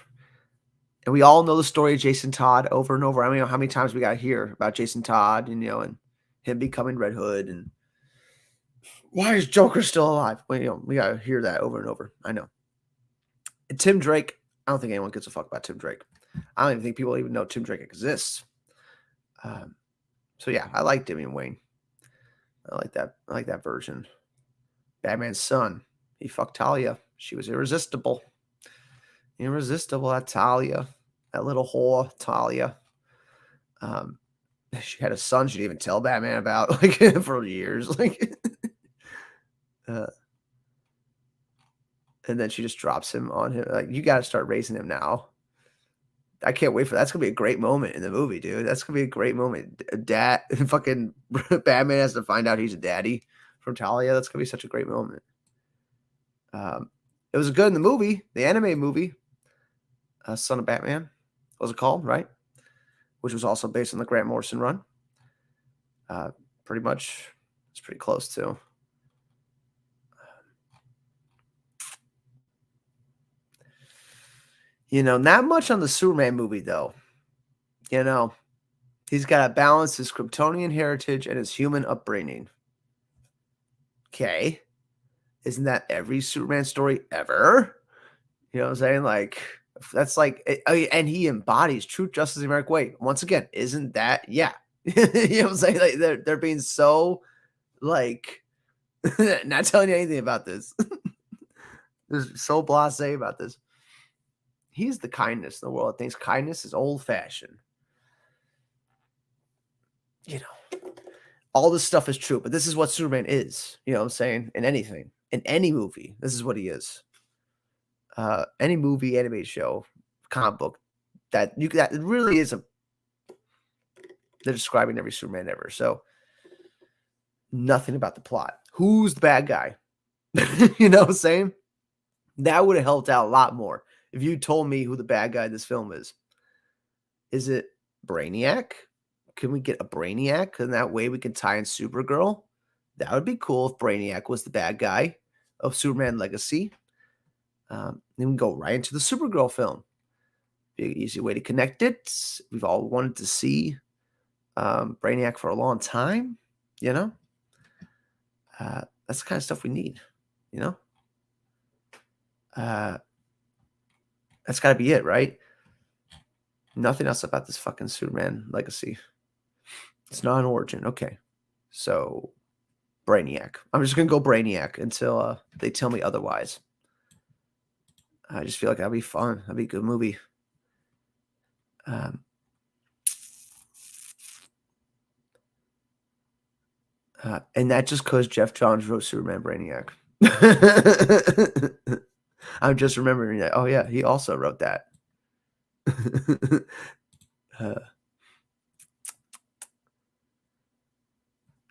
And we all know the story of Jason Todd over and over. I mean, how many times we got to hear about Jason Todd and, and him becoming Red Hood, and why is Joker still alive? Well, we got to hear that over and over. I know. And Tim Drake, I don't think anyone gives a fuck about Tim Drake. I don't even think people even know Tim Drake exists. So yeah, I like Damian Wayne. I like that. I like that version. Batman's son. He fucked Talia. She was irresistible. Irresistible, that Talia. That little whore, Talia. She had a son she didn't even tell Batman about, for years. And then she just drops him on him. Like, you got to start raising him now. I can't wait for that. That's going to be a great moment in the movie, dude. That's going to be a great moment. Dad, fucking Batman has to find out he's a daddy from Talia. That's going to be such a great moment. It was good in the movie, the anime movie, Son of Batman, was it called, right? Which was also based on the Grant Morrison run. Pretty much, it's pretty close too. Not much on the Superman movie, though. He's got to balance his Kryptonian heritage and his human upbringing. Okay. Isn't that every Superman story ever? You know what I'm saying? Like, that's like, and he embodies truth, justice, and American way. Once again, isn't that? Yeah. You know what I'm saying? Like, they're being so, like, not telling you anything about this. They're so blasé about this. He's the kindness in the world. Thinks kindness is old-fashioned. All this stuff is true, but this is what Superman is. You know what I'm saying? In anything. In any movie, this is what he is. Any movie, animated show, comic book, that really is they're describing every Superman ever. So nothing about the plot. Who's the bad guy? You know what I'm saying? That would have helped out a lot more if you told me who the bad guy in this film is. Is it Brainiac? Can we get a Brainiac? And that way we can tie in Supergirl. That would be cool if Brainiac was the bad guy of Superman Legacy. Then we can go right into the Supergirl film. Be an easy way to connect it. We've all wanted to see Brainiac for a long time. That's the kind of stuff we need. That's got to be it, right? Nothing else about this fucking Superman Legacy. It's not an origin. Okay. So, Brainiac. I'm just going to go Brainiac until they tell me otherwise. I just feel like that'd be fun. That'd be a good movie. And that just because Jeff Johns wrote Superman Brainiac. I'm just remembering that. Oh, yeah, he also wrote that.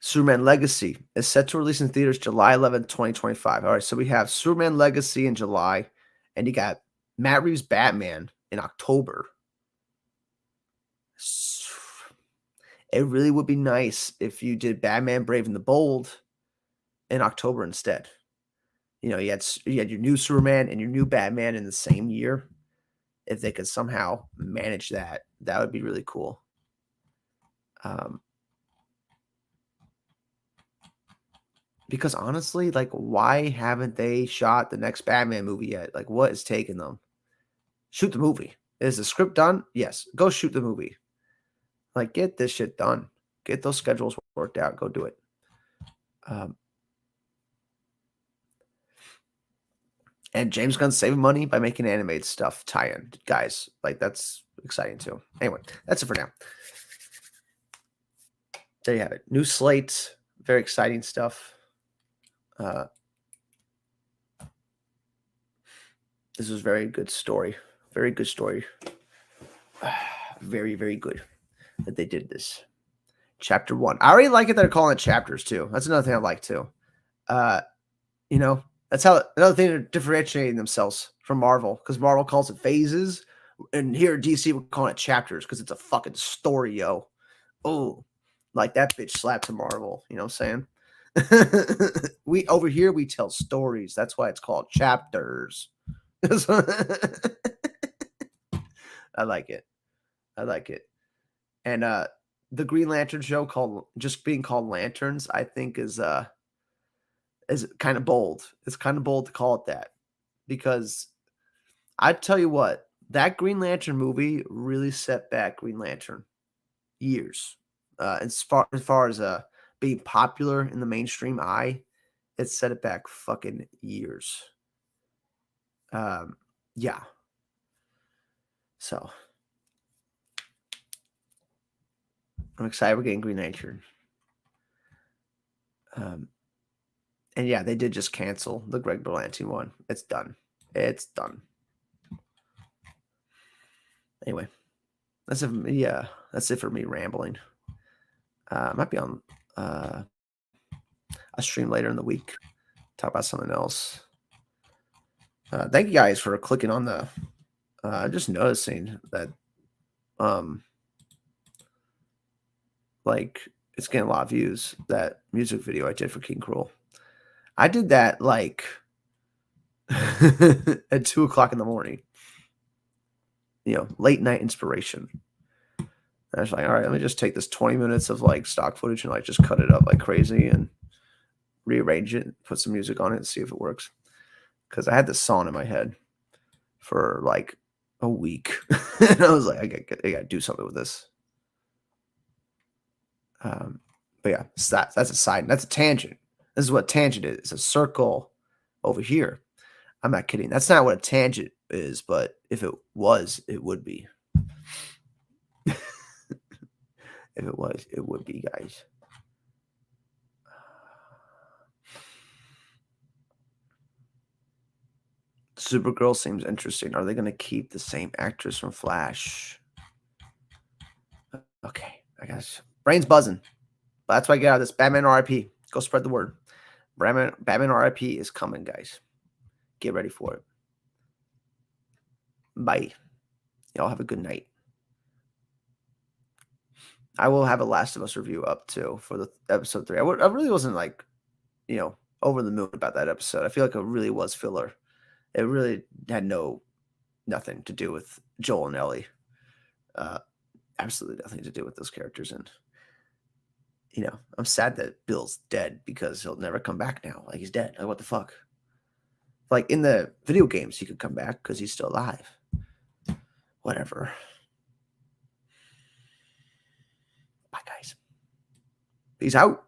Superman Legacy is set to release in theaters July 11th, 2025. All right, so we have Superman Legacy in July, and you got Matt Reeves' Batman in October. It really would be nice if you did Batman Brave and the Bold in October instead. You had your new Superman and your new Batman in the same year. If they could somehow manage that, that would be really cool. Because honestly, like, why haven't they shot the next Batman movie yet? Like, what is taking them? Shoot the movie. Is the script done? Yes. Go shoot the movie. Like, get this shit done. Get those schedules worked out. Go do it. And James Gunn's saving money by making animated stuff tie-in. Guys, like, that's exciting too. Anyway, that's it for now. There you have it. New Slate. Very exciting stuff. This was very good story. Very good story. Very, very good that they did this. Chapter 1. I already like it that they're calling it chapters too. That's another thing I like too. That's how another thing they're differentiating themselves from Marvel, because Marvel calls it phases, and here at DC we're calling it chapters because it's a fucking story, yo. Oh, like that bitch slapped to Marvel. You know what I'm saying? We over here we tell stories. That's why it's called chapters. I like it. And the Green Lantern show just being called Lanterns, I think is kind of bold. It's kind of bold to call it that, because I tell you what, that Green Lantern movie really set back Green Lantern years. As far as being popular in the mainstream eye, it set it back fucking years. Yeah. So I'm excited we're getting Green Lantern. And yeah, they did just cancel the Greg Berlanti one. It's done. Anyway, that's it for me rambling. Might be on a stream later in the week. Talk about something else. Thank you guys for clicking on the. Just noticing that, like, it's getting a lot of views. That music video I did for King Cruel. I did that like at 2:00 in the morning. Late night inspiration. And I was like, all right, let me just take this 20 minutes of like stock footage and like just cut it up like crazy and rearrange it, put some music on it and see if it works. Because I had this song in my head for like a week. And I was like, I gotta do something with this. But yeah, that's a side. That's a tangent. This is what tangent is. It's a circle over here. I'm not kidding. That's not what a tangent is, but if it was, it would be. If it was, it would be, guys. Supergirl seems interesting. Are they going to keep the same actress from Flash? Okay, I guess. Brain's buzzing. But that's why I get out of this. Batman RIP. Go spread the word. Batman RIP is coming, guys. Get ready for it. Bye. Y'all have a good night. I will have a Last of Us review up too for the episode 3. I really wasn't like, over the moon about that episode. I feel like it really was filler. It really had nothing to do with Joel and Ellie. Absolutely nothing to do with those characters. And, I'm sad that Bill's dead because he'll never come back now. Like, he's dead. Like, what the fuck? Like, in the video games, he could come back because he's still alive. Whatever. Bye, guys. Peace out.